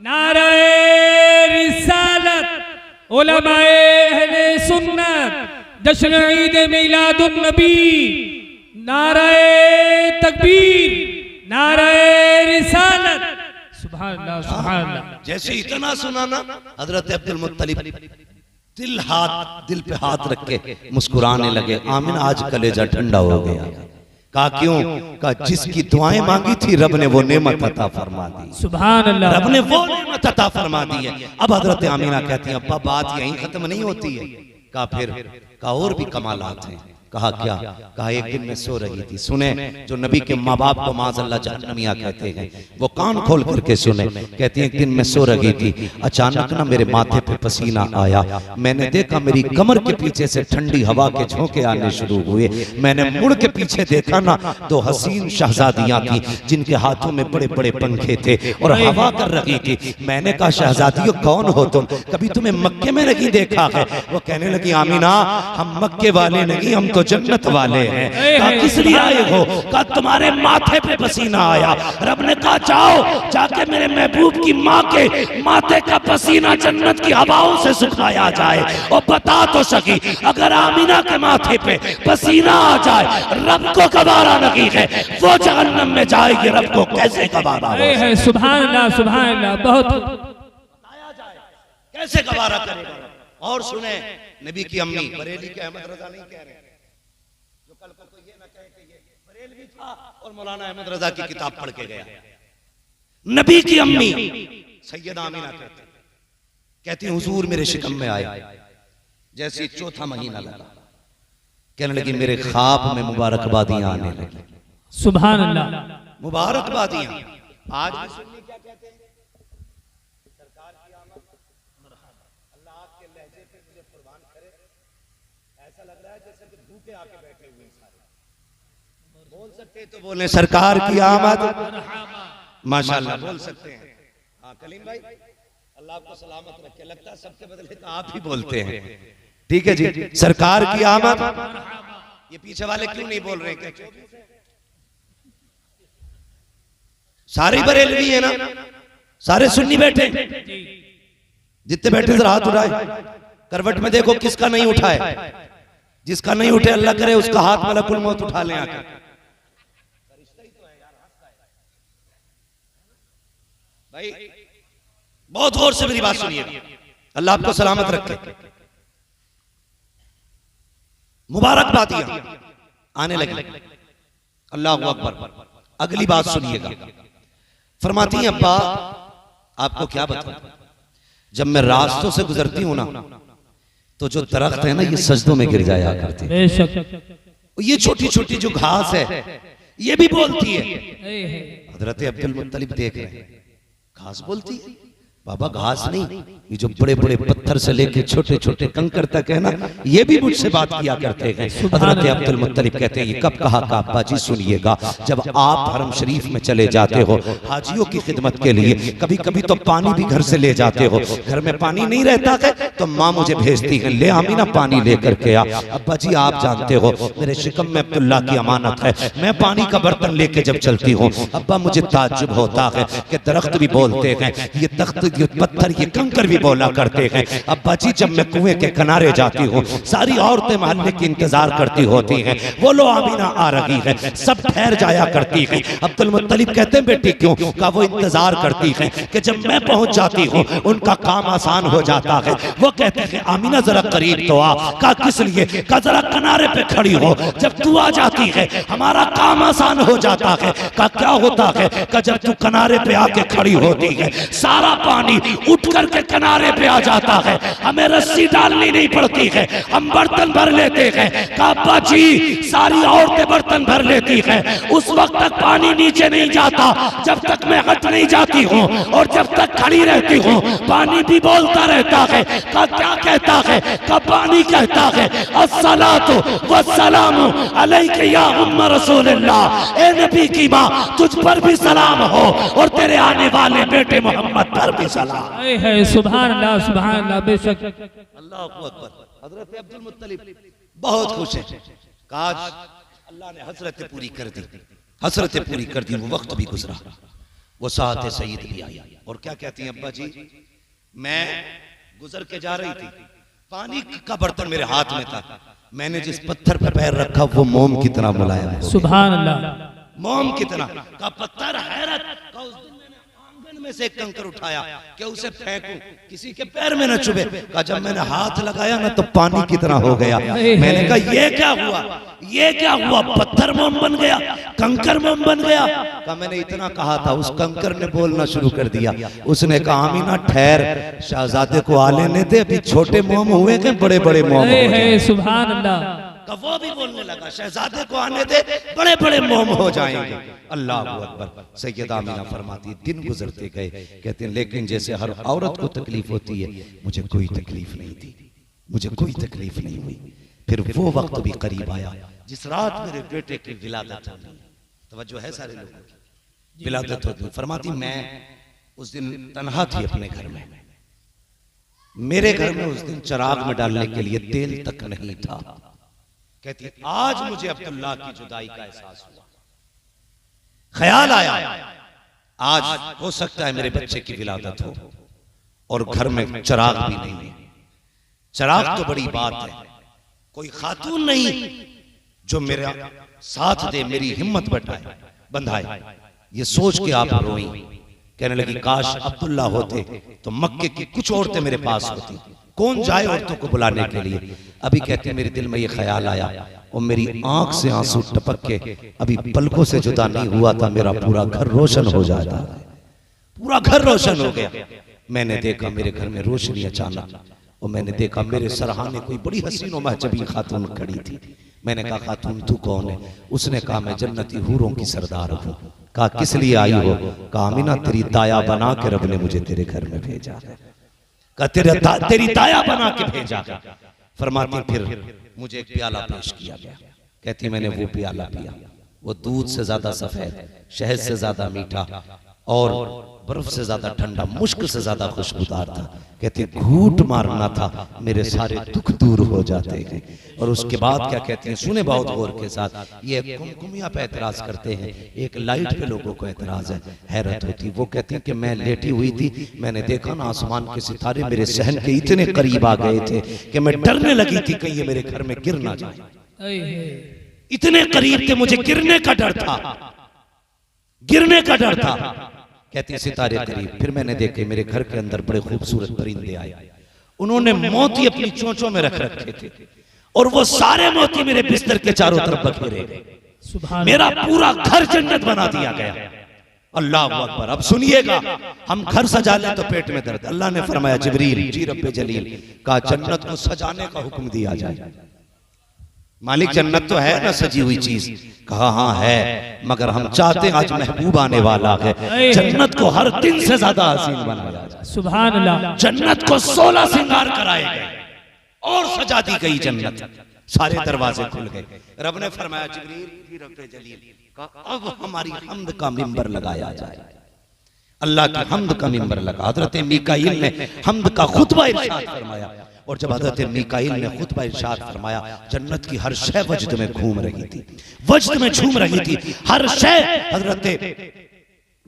नाराए रिसालत, उलमाए अहले सुन्नत, जश्न ईद मिलादुन नबी। नाराए तकबीर, नाराए रिसालत। सुभान अल्लाह, सुभान अल्लाह। जैसे इतना सुना ना, हजरत अब्दुल मुत्तलिब दिल पे हाथ रख के मुस्कुराने लगे। आमिन आज कलेजा ठंडा हो गया। कहा क्यों? कहा जिसकी दुआएं मांगी थी रब ने वो नेमत अता फरमा दी। सुभान अल्लाह। रब ने वो नेमत अता फरमा दी है। अब हजरत आमिना कहती हैं अब्बा बात यहीं खत्म नहीं होती है। कहा फिर? कहा और भी कमालात हैं। कहा क्या? कहा एक दिन मैं सो रही थी, सुने जो नबी के माँ बाप को माज़अल्लाह जहन्नमिया कहते हैं, वो कान खोल करके सुने। कहती है एक दिन मैं सो रही थी, अचानक ना मेरे माथे पे पसीना आया, मैंने देखा मेरी कमर के पीछे से ठंडी हवा के झोंके आने शुरू हुए। मैंने मुड़ के पीछे देखा ना, दो हसीन शहजादियां थी जिनके हाथों में बड़े बड़े पंखे थे और हवा कर रही थी। मैंने कहा शहजादियों कौन हो तुम, कभी तुम्हें मक्के में नहीं देखा है? वो कहने लगी आमीना हम मक्के वाले नहीं, हम तो जन्नत वाले हैं। कहा किस लिए आए हो? कहा तुम्हारे माथे पे पसीना आया। रब ने कहा जाओ जाके मेरे महबूब की माँ के माथे का पसीना जन्नत की हवाओं से सुखाया जाए। और बता तो सकी अगर आमीना के माथे पे पसीना आ जाए रब को गवारा नहीं है, वो जहन्नम में जाएगी, रब को कैसे गवारा हो? सुभान अल्लाह, सुभान अल्लाह। बहुत बताया जाए कैसे गवारा करेगा। और सुने नबी की अम्मी बरेली के अहमद रजा नहीं कह रहे, कल को तो ये ना कहे कि ये बरेलवी था और मौलाना अहमद रजा की किताब पढ़ के गया। नबी की अम्मी सैयदा आमीना कहती हुजूर मेरे शिकम में आए, जैसे चौथा महीना लगा, कहने लगी मेरे ख्वाब में मुबारकबादियां आने लगी। सुभान अल्लाह। मुबारकबादियां आज भी सुन्नी क्या कहते हैं? सरकार की आमद, अल्लाह आपके लहजे पे मुझे कुर्बान करे। ऐसा लग रहा है जैसे कि भूखे आके बैठे हुए सारे। बोल सकते तो बोले सरकार की आमद, माशाल्लाह बोल सकते हैं। हाँ कलीम भाई अल्लाह आपको सलामत रखे। लगता है सबके बदले तो आप ही बोलते हैं। ठीक है जी, सरकार की आमद। ये पीछे वाले क्यों नहीं बोल रहे? क्या सारे बरेलवी है ना? सारे सुन्नी बैठे? जितने बैठे जरा हाथ उठाए। करवट में देखो किसका नहीं उठाए, जिसका नहीं उठे अल्लाह करे उसका हाथ मलकुल मौत उठा ले आकर। भाई बहुत गौर से मेरी बात सुनिए, अल्लाह आपको सलामत रखे। मुबारकबादियां आने लगी। अल्लाह अकबर। अगली बात सुनिएगा, फरमाती हैं अब्बा आपको क्या बताऊं, जब मैं रास्तों से गुजरती हूं ना तो जो दरख्त है ना ये सजदों में गिर जाया करते हैं। ये छोटी छोटी जो घास है ये भी बोलती है। हजरत अब्दुल मुत्तलिब देख रहे हैं घास बोलती है। बाबा घास नहीं, ये जो बड़े बड़े पत्थर से लेके छोटे छोटे कंकर तक है ना, ये भी मुझसे बात किया करते हैं। हजरत अब्दुल मुत्तलिब कहते हैं ये कब कहा का अब्बा जी सुनिएगा, जब आप हरम शरीफ में चले जाते हो हाजियों की खिदमत के लिए, कभी कभी तो पानी भी घर से ले जाते हो, घर में पानी नहीं रहता है तो माँ मुझे भेजती है, ले आमीना पानी लेकर के आ। अब्बा जी आप जानते हो मेरे शिकम में अब्दुल्ला की अमानत है, मैं पानी का बर्तन लेके जब चलती हूँ अब्बा मुझे ताज्जुब होता है कि दरख्त भी बोलते हैं, ये तख्त ये पत्थर ये कंकर भी बोला करते हैं। अब्बा जी जब मैं कुएं के किनारे जाती हूँ सारी औरतें मोहल्ले की इंतजार करती होती हैं, वो लो आमीना आ रही है, सब ठहर जाया करती है। अब्दुल मुत्तलिब कहते हैं बेटी क्यों? का वो इंतजार करती है कि जब मैं पहुंच जाती हूँ उनका काम आसान हो जाता है। वो कहती है आमीना जरा करीब तो आ। का किस लिए? का जरा किनारे पे खड़ी हो, जब तू आ जाती है हमारा काम आसान हो जाता है। का क्या होता है? का जब तू किनारे पे आके खड़ी होती है सारा पानी उठ करके किनारे पे आ जाता है, हमें रस्सी डालनी नहीं पड़ती है, हम बर्तन भर लेते हैं। अब्बा जी सारी औरतें बर्तन भर लेती है, उस वक्त तक पानी नीचे नहीं जाता जब तक मैं हट नहीं जाती हूँ, और जब तक खड़ी रहती हूँ पानी भी बोलता रहता है। का क्या कहता है? का पानी कहता है अस्सलातु वस्सलामु अलैका या उम्म रसूलल्लाह, ए नबी की माँ तुझ पर भी सलाम हो और तेरे आने वाले बेटे मोहम्मद पर भी सलाम है। सुभान अल्लाह सुभान अल्लाह। बेशक अल्लाह अकबर। हजरत अब्दुल मुत्तलिब बहुत खुश है, काश अल्लाह ने हसरत पूरी कर दी, हसरत पूरी कर दी। वो वक्त भी गुजरा, वो साथ सईद भी आई, और क्या कहती हैं अब्बा जी, मैं गुजर के जा रही थी, पानी का बर्तन मेरे हाथ में था, मैंने जिस पत्थर पर पैर रखा वो मोम की तरह मुलायम हो गया। सुभान अल्लाह। मोम की तरह का पत्थर हैरत का। उस दिन मैंने आंगन में से एक कंकर उठाया कि उसे फेंकूं, किसी के पैर में न चुभे। का जब मैंने हाथ लगाया ना तो पानी की तरह हो गया। मैंने कहा ये क्या हुआ, ये क्या हुआ? पत्थर मोम बन गया, कंकर मोम बन गया। का मैंने इतना कहा था, उस कंकर ने बोलना शुरू कर दिया। उसने कहा आमीना ठहर, शहजादे को आ लेने दे, अभी छोटे मोम हुए के बड़े बड़े मोम है। सुभान अल्लाह। का वो भी बोलने लगा शहजादे को आने दे, बड़े बड़े मोम हो जाएंगे। अल्लाह अकबर। सैयदा आमीना फरमाती दिन गुजरते गए, कहते हैं लेकिन जैसे हर औरत को तकलीफ होती है मुझे कोई तकलीफ नहीं थी, मुझे कोई तकलीफ नहीं हुई। फिर वो वक्त भी करीब आया जिस रात मेरे बेटे की विलादत होनी, तवज्जो है सारे लोगों की, विलादत होती। फरमाती मैं उस दिन तन्हा थी अपने घर में, मेरे घर में उस दिन चिराग में डालने के लिए तेल तक नहीं था। कहती आज मुझे अब्दुल्ला की जुदाई का एहसास हुआ, ख्याल आया आज हो सकता है मेरे बच्चे की विलादत हो और घर में चिराग भी नहीं है। चिराग तो बड़ी बात है, कोई खातून नहीं जो मेरा साथ दे, मेरी हिम्मत बंधाए। ये सोच के आप रोई, कहने लगी काश अब्दुल्ला होते तो मक्के की कुछ औरतें मेरे पास होती, कौन जाए औरतों को बुलाने के लिए। अभी कहती मेरे दिल में ये ख्याल आया और मेरी आंख से आंसू टपक के अभी पलकों से जुदा नहीं हुआ था, मेरा पूरा घर रोशन हो जाता, पूरा घर रोशन हो गया। मैंने देखा मेरे घर में रोशनी अचानक, और मैंने देखा मेरे सरहाने कोई बड़ी हसीन और महजबी खातून खड़ी थी। मैंने कहा खातून तू कौन है? उसने कहा मैं जन्नती हूरों की सरदार हूँ। कहा किस लिए आई हो? कहा आमीना तेरी दाया बना के रब ने मुझे तेरे घर में भेजा है। कहा तेरी दाया बना के भेजा। फरमाती फिर मुझे एक प्याला पेश किया गया, कहती मैंने वो प्याला पिया, वो दूध से ज्यादा सफेद, शहद से ज्यादा मीठा और बर्फ से ज्यादा ठंडा, मुश्क से ज्यादा खुशबूदार था। कहती घूट मारना था, मेरे सारे दुख दूर हो जाते हैं। और उसके बाद क्या कहती हैं, सुने बहुत गौर के साथ। ये कुमकुमिया पे एतराज करते हैं, एक लाइट पे लोगों को एतराज है, हैरत होती। वो कहती हैं कि मैं लेटी हुई थी, मैंने देखा ना आसमान के सितारे मेरे सहन के इतने करीब आ गए थे कि मैं डरने लगी थी कहीं ये मेरे घर में गिर ना जाए। इतने करीब थे, मुझे गिरने का डर था, गिरने का डर था। कहती सितारे करीब। फिर मैंने देखे मेरे घर के अंदर बड़े खूबसूरत परिंदे आए, उन्होंने मोती अपनी चोंचों में रख रखे थे और वो सारे मोती मेरे बिस्तर के चारों तरफ बखेरे गए। मेरा पूरा घर जन्नत बना दिया गया। अल्लाह अकबर। अब सुनिएगा, हम घर सजा लें तो पेट में दर्द। अल्लाह ने फरमाया जिब्रील जी रब्बे जलील का जन्नत को सजाने का हुक्म दिया जाए। मालिक जन्नत तो है ना सजी हुई चीज? कहा हाँ है, मगर हम चाहते हैं आज महबूब आने वाला है, जन्नत को हर दिन से ज्यादा हसीन बनाया जाए। सुभान अल्लाह। जन्नत को 16 श्रृंगार कराए गए और सजा दी गई जन्नत, सारे दरवाजे खुल गए। रब ने फरमाया जिब्रील रब जलील का अब हमारी हम्द का मिंबर लगाया जाए। अल्लाह की हम्द का मिंबर लगा। हजरत मीकाईल ने हम्द का खुतबा इरशाद फरमाया, और जब हजरत मीकाईल ने खुतबा इरशाद फरमाया, जन्नत की हर शय वजद में घूम रही थी, वजद में झूम रही थी हर शय। हजरत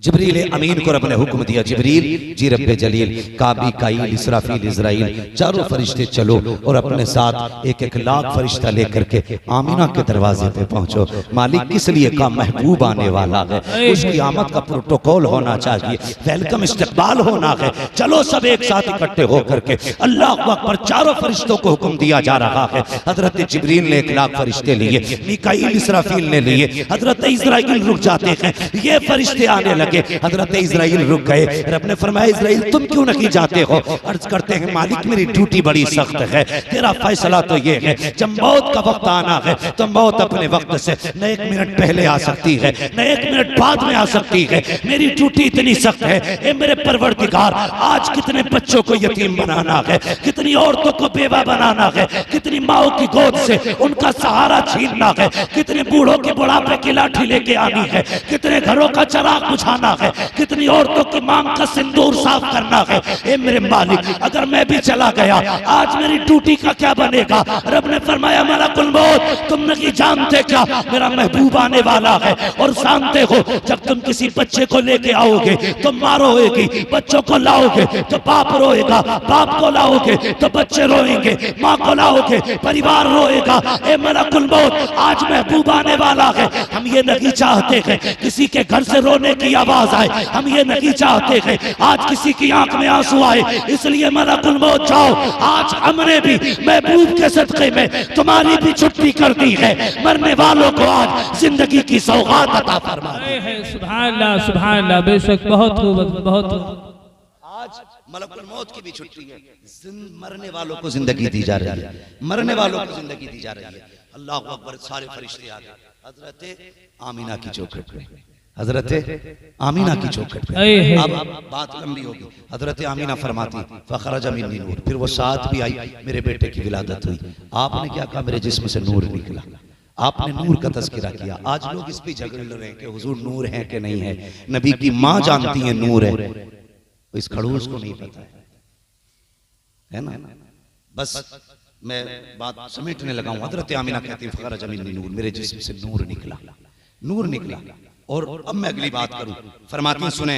जिब्रील अमीन को रब ने हुक्म दिया, जिब्रील जी रब्बे जलील का मीकाईल इसराफील इजराइल चारों फरिश्ते चलो और अपने साथ एक एक लाख फरिश्ता लेकर के आमीना के दरवाजे पे पहुंचो। मालिक किस लिए का महबूब आने वाला है, उसकी आमद का प्रोटोकॉल होना चाहिए, वेलकम इस्तकबाल होना है। चलो सब एक साथ इकट्ठे होकर के अल्लाह अकबर। चारों फरिश्तों को हुक्म दिया जा रहा है। हजरत जिब्रील ने 1 लाख फरिश्ते लिए, मीकाईल इसराफील ने लिए, हजरत इजराइल रुक जाते हैं, ये फरिश्ते आने लगे। हजरत इजराइल रुक गए। रब ने फरमाया इजराइल तुम क्यों नहीं जाते हो? अर्ज करते हैं मालिक मेरी ड्यूटी बड़ी सख्त है, तेरा फैसला तो ये है जब मौत का वक्त आना है तो मौत अपने वक्त से न 1 मिनट पहले आ सकती है न 1 मिनट बाद में आ सकती है। मेरी ड्यूटी इतनी सख्त है, ए मेरे परवरदिगार, आज कितने बच्चों को यतीम बनाना है, कितनी औरतों को बेवा बनाना है, कितनी माओ की गोद से उनका सहारा छीनना है, कितने बूढ़ों के बुढ़ापे की लाठी लेके आनी है, कितने घरों का चराग बुझाना है, कितनी औरतों की मांग का सिंदूर साफ करना है। ए मेरे मालिक अगर मैं भी चला गया आज मेरी ड्यूटी का क्या बनेगा? रब ने फरमाया मलकुल मौत तुम नहीं जानते क्या मेरा महबूब आने वाला है, और जानते हो जब तुम किसी बच्चे को लेके आओगे तो माँ रोएगी, बच्चों को लाओगे तो बाप रोएगा, बाप को लाओगे तो बच्चे रोएंगे, माँ को लाओगे परिवार रोएगा। ए मलकुल मौत आज महबूब आने वाला है। हम ये नहीं चाहते हैं किसी के घर से रोने की आवाज आए, हम ये नहीं चाहते हैं आज किसी की आंख में आंसू आए, इसलिए मलकुल मौत जाओ, आज हमने भी महबूब के सदक़े में तुम्हारी भी छुट्टी कर दी है। मरने वालों को आज जिंदगी की सौगात अता फरमा। सुभान अल्लाह सुभान अल्लाह। बेशक बहुत खूब बहुत आज मलकुल मौत की भी छुट्टी है, मरने वालों को जिंदगी दी जा रही है, मरने वालों को जिंदगी दी जा रही है। अल्लाह अकबर। सारे फरिश्ते आ गए हजरत आमीना की चौखट पे, हजरत आमीना की चौखट पे। अब बात लंबी होगी। हजरत आमीना फरमाती फखरज मिन्नी नूर, फिर वो साथ भी आई, मेरे बेटे की विलादत हुई। आपने क्या कहा? मेरे जिस्म से नूर निकला। आपने नूर का तज़किरा किया। आज लोग इस पे झगड़ रहे हैं कि हुजूर नूर है कि नहीं है। नबी की माँ जानती है नूर है, इस खड़ूस को नहीं पता है ना। बस मैं बात समेटने लगा हूं। हजरत आमीना कहती फखरज मिन्नी नूर, मेरे जिस्म से नूर निकला, नूर निकला। और अब मैं अगली बात करूं। फरमाती सुने,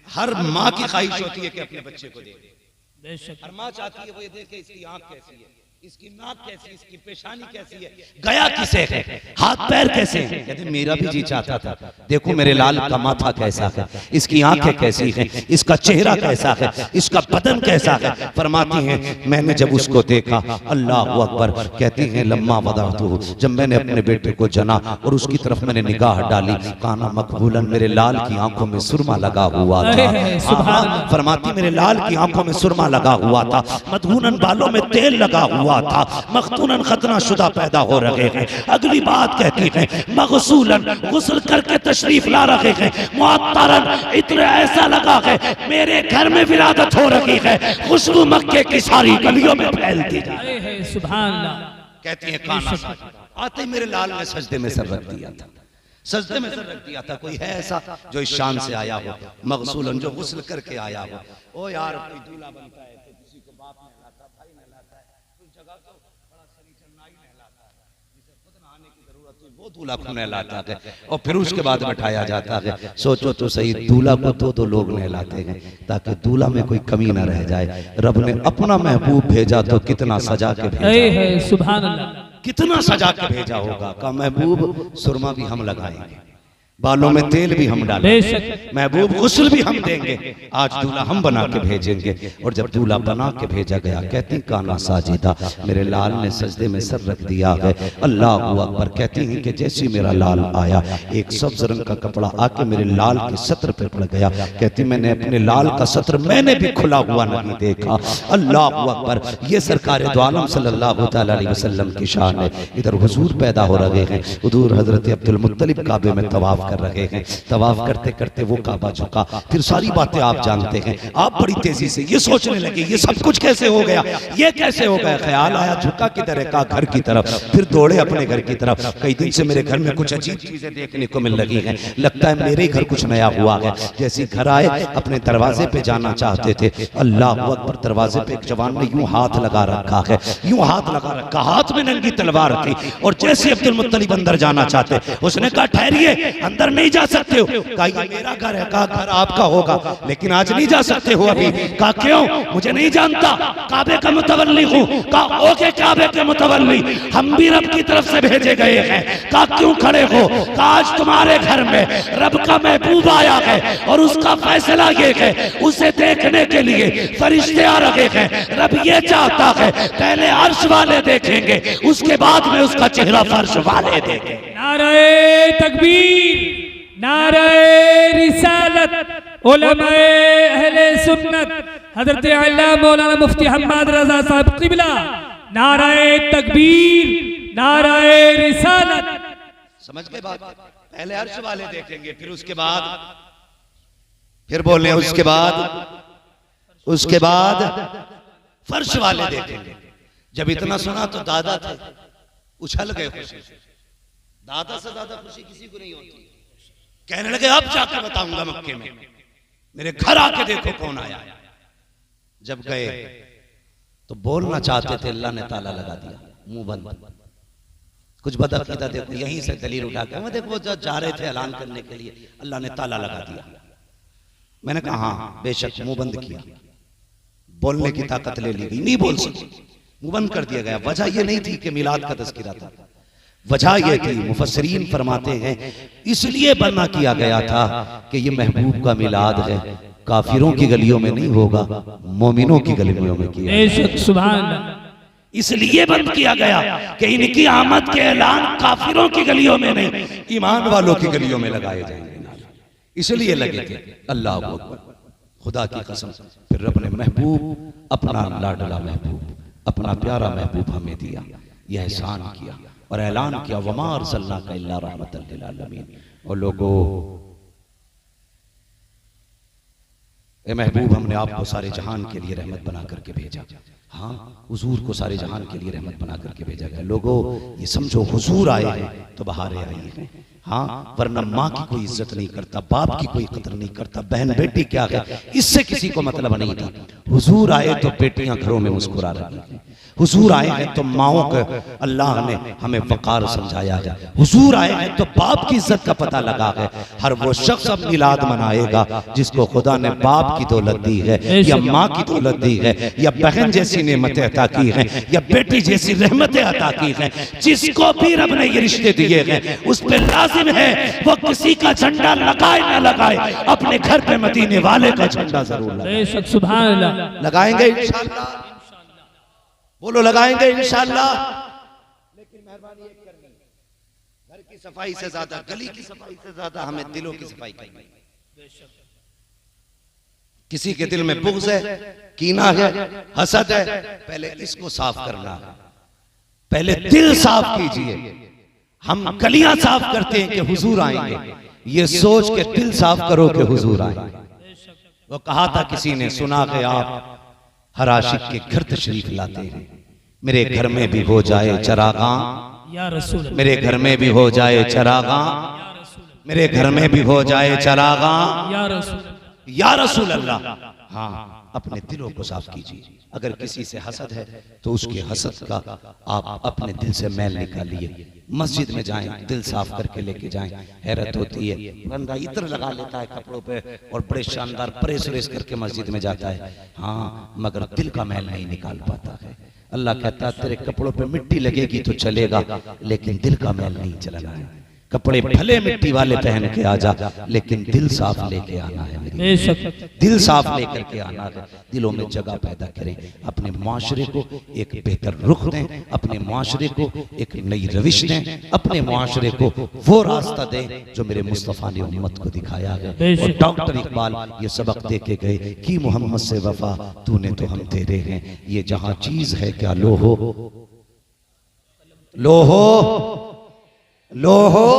हर माँ की ख्वाहिश होती है कि अपने बच्चे को देखे। हर माँ चाहती है वो ये देखे इसकी आंख कैसी है, इसकी नाक कैसी, इसकी पेशानी कैसी है, गया किसे है, हाथ पैर कैसे हैं। कहते मेरा भी जी चाहता था, देखो मेरे लाल का माथा कैसा है, इसकी आंखें कैसी हैं, इसका चेहरा कैसा है, इसका बदन कैसा है। फरमाती हैं मैंने जब उसको देखा, अल्लाह अकबर, कहती हैं लम्मा वदातु, जब मैंने अपने बेटे को जना और उसकी तरफ मैंने निगाह डाली, काना मकबूलन, मेरे लाल की आंखों में सुरमा लगा हुआ था। फरमाती मेरे लाल की आंखों में सुरमा लगा हुआ था, मदहूनन बालों में तेल लगा हुआ था, मखतूनन खतना शुदा पैदा हो रहे हैं। अगली बात कहती है मगसूलन, गुस्ल करके तशरीफ ला रहे हैं, मुअत्तरन, इतना ऐसा लगा है मेरे घर में विलादत हो रही है, खुशबू मक्के की सारी गलियों में फैलती जा रही है। सुभान अल्लाह। कहती है काना आते मेरे लाल ने सजदे में सर रख दिया था, सजदे में सर रख दिया था। कोई है ऐसा जो इस शान से आया हो, मगसूलन, जो गुस्ल करके आया हो। ओ यार कोई दूल्हा बनता है तो किसी को बाप नहलाता, भाई नहलाता है, कुछ जगह तो बड़ा सलीचर नाई नहलाता है, जिसे खुद नहाने की जरूरत है वो दूल्हा को नहलाता है और फिर उसके बाद बैठाया जाता है। सोचो तो सही, दूल्हा को दो लोग नहलाते हैं ताकि दूल्हा में कोई कमी ना रह जाए। रब ने अपना महबूब भेजा तो कितना सजा के भेजा, सुभान अल्लाह, कितना सजा के भेजा होगा। का महबूब सुरमा भी हम लगाएंगे, बालों में तेल भी हम डालेंगे, महबूब गुस्ल भी हम देंगे, आज दूल्हा हम बना के भेजेंगे। और जब दूल्हा बना के भेजा गया, कहती काना साजिदा, मेरे लाल ने सजदे में सर रख दिया है। अल्लाह अकबर। कहती हैं कि जैसे मेरा लाल आया, एक सब्ज रंग का कपड़ा आके मेरे लाल के सत्र पे पड़ गया। कहती मैंने अपने लाल का सत्र मैंने भी खुला हुआ नहीं देखा। अल्लाह अकबर। ये सरकार दो आलम सल्लल्लाहु अलैहि वसल्लम की शान है। इधर हुजूर पैदा हो रहे हैं, हुजूर हजरत अब्दुल मुत्तलिब काबे में तवाफ कर रहे हैं। तवाफ करते करते वो काबा झुका, फिर सारी बातें आप जानते हैं। आप बड़ी तेजी से ये सोचने लगे ये सब कुछ कैसे हो गया, ये कैसे हो गया। ख्याल आया झुका किधर है, कहा घर की तरफ, फिर दौड़े अपने घर की तरफ। कई दिन से मेरे घर में कुछ अजीब चीजें देखने को मिल रही हैं, लगता है मेरे घर कुछ नया हुआ है। जैसे घर आए अपने दरवाजे पे जाना चाहते थे, अल्लाह अकबर, दरवाजे पे एक जवान ने यूं हाथ लगा रखा है, यूं हाथ लगा रखा, हाथ में नंगी तलवार थी। और जैसे अब्दुल मुत्तलिब अंदर जाना चाहते, उसने कहा ठहरिए, अंदर नहीं जा सकते हो। कहा ये मेरा घर है। कहा घर आपका होगा लेकिन आज नहीं जा सकते हो अभी। कहा क्यों, मुझे नहीं जानता, काबे का मुतवल्ली हूं। कहा ओके काबे के मुतवल्ली, हम भी रब की तरफ से भेजे गए हैं। कहा क्यों खड़े हो। कहा आज तुम्हारे घर में रब का महबूब आया है और उसका फैसला ये है, उसे देखने के लिए फरिश्ते आ रहे हैं। रब ये चाहता है पहले अर्श वाले देखेंगे, उसके बाद में उसका चेहरा फर्श वाले देखेंगे। नारे तकबीर, नारे रिसालत, उलमाए अहले सुन्नत हजरत अल्लामा मौलाना मुफ्ती हम्मद रजा साहब क़िबला, नारे तकबीर, नारे रिसालत। समझ गए बात। पहले अर्श वाले देखेंगे, फिर उसके बाद फिर बोल रहे उसके बाद फर्श वाले देखेंगे। जब इतना सुना तो दादा थे उछल गए खुशी से। दादा से ज्यादा खुशी किसी को नहीं होती। कहने लगे अब जाकर बताऊंगा मक्के में, मेरे घर आके देखो कौन आया। जब गए तो बोलना चाहते थे, अल्लाह ने ताला लगा दिया, मुंह बंद। कुछ बदअकीदा देखो यहीं से दलील उठा के, मैं देखो जब जा रहे थे ऐलान करने के लिए, अल्लाह ने ताला लगा दिया। मैंने कहा हाँ बेशक, मुंह बंद किया, बोलने की ताकत ले ली गई, नहीं बोल सके, मुंह बंद कर दिया गया। वजह यह नहीं थी कि मिलाद का तज़किरा था, वजह यह थी, मुफस्सिरीन फरमाते हैं इसलिए बना किया गया था कि ये महबूब का मिलाद है, काफिरों की गलियों में नहीं होगा, मोमिनों की गलियों में किया। बेशक सुभान अल्लाह। इसलिए बंद किया गया कि इनकी आमद के ऐलान काफिरों की गलियों में नहीं, ईमान वालों की गलियों में लगाए जाएंगे, इसलिए लगे थे। अल्लाह अकबर, खुदा की कसम। फिर रब ने महबूब, अपना लाडला महबूब, अपना प्यारा महबूब हमें दिया, यह एहसान किया और ऐलान किया वमा अरसलनाका इल्ला रहमतल लिल आलमीन। और लोगों, ए महबूब, हमने आपको सारे जहान के लिए रहमत बना करके भेजा। हाँ, हुजूर को सारे जहान के लिए रहमत बना करके भेजा गया। लोगों ये समझो, हुजूर आए हैं तो बहारें आई हैं। हाँ, वरना माँ की कोई इज्जत नहीं करता, बाप की कोई कदर नहीं करता, बहन बेटी क्या है इससे किसी को मतलब नहीं था। हुजूर आए तो बेटियां घरों में मुस्कुरा रही हैं, हुजूर आए हैं तो माओं को अल्लाह ने हमें वकार समझाया है, हुजूर आए हैं तो बाप की इज्जत का पता लगा है। हर वो शख्स अब मिलाद मनाएगा जिसको खुदा ने बाप की दौलत दी है, या माँ की दौलत दी है, या बहन जैसी नेमतें अता की हैं, या बेटी जैसी रहमतें अता की हैं। जिसको भी रब ने ये रिश्ते दिए हैं उस पर लाजिम है वो किसी का झंडा लगाए ना लगाए, अपने घर पे मदीने वाले का झंडा जरूर लगाए। बेशक सुभान अल्लाह। लगाएंगे इंशाअल्लाह, बोलो लगाएंगे इंशाअल्लाह। लेकिन मेहरबानी एक करनी, घर की सफाई से ज्यादा, गली की सफाई से ज्यादा हमें दिलों की सफाई करनी। किसी के दिल में बुग़्ज़ है, कीना है, हसद है, पहले इसको साफ करना है, पहले दिल साफ कीजिए। हम गलियां साफ करते हैं कि हुजूर आएंगे, ये सोच के दिल साफ करो कि हुजूर आएंगे। वो कहा था किसी ने, सुना कि आप हर आशिक के घर तशरीफ लाते हैं, मेरे घर में भी हो जाए चरागां या रसूल, मेरे घर में भी हो जाए चरागां, मेरे घर में भी हो जाए चरागां या रसूल, या रसूल अल्लाह। हाँ, अपने दिलों को साफ कीजिए। अगर किसी से हसद है तो उसके हसद का आप अपने दिल से मैल निकालिए। मस्जिद में जाएं, दिल साफ करके लेके जाएं। हैरत होती है, बंदा इत्र लगा लेता है कपड़ों पे और बड़े शानदार प्रेस व्रेस करके मस्जिद में जाता है, हाँ, मगर दिल का मैल नहीं निकाल पाता है। अल्लाह कहता है तेरे कपड़ों पे मिट्टी लगेगी तो चलेगा, लेकिन दिल का मैल नहीं चलना है। कपड़े भले मिट्टी वाले पहन के आ जा, लेकिन दिल साफ लेके आना है। मेरी दिल साफ लेकर के आना है। दिलों में जगह पैदा करें, अपने मुआशरे को एक बेहतर रुख दें, अपने मुआशरे को एक नई रविश दें, अपने मुआशरे को वो रास्ता दें जो मेरे मुस्तफ़ा ने उम्मत को दिखाया है। और डॉक्टर इकबाल ये सबक दे के गए कि मोहम्मद से वफा तूने तो हम तेरे हैं, ये जहां चीज है क्या लो हो, लो हो, लो हो,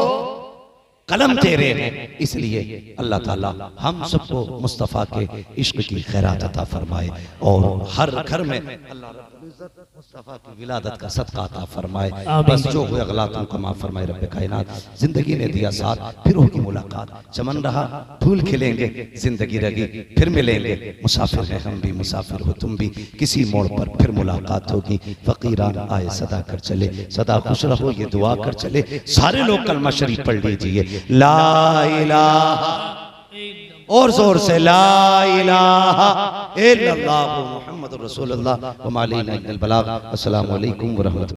कलम तेरे हैं। इसलिए अल्लाह ताला हम सबको मुस्तफ़ा के इश्क की खैरात अता फरमाए और हर घर में अल्लाह रब्बुल इज्जत मुस्तफ़ा की विलादत का सदका अता फरमाए। बस जो हुए गलतियों को माफ फरमाए रब्बे कायनात। जिंदगी ने दिया साथ, फिर होगी मुलाकात। चमन रहा फूल खिलेंगे, जिंदगी रही फिर मिलेंगे। मुसाफिर हैं हम भी, मुसाफिर हो तुम भी, किसी मोड़ पर फिर मुलाकात होगी। फकीरान आए सदा कर चले, सदा खुश रहो ये दुआ कर चले। सारे लोग कलमा शरीफ पढ़ लीजिए, ला इलाहा, और जोर से ला इलाहा इल्लल्लाह मुहम्मदुर रसूलुल्लाह व मा अलैना इल्लल बलाग। अस्सलामु अलैकुम व रहमतुल्लाह।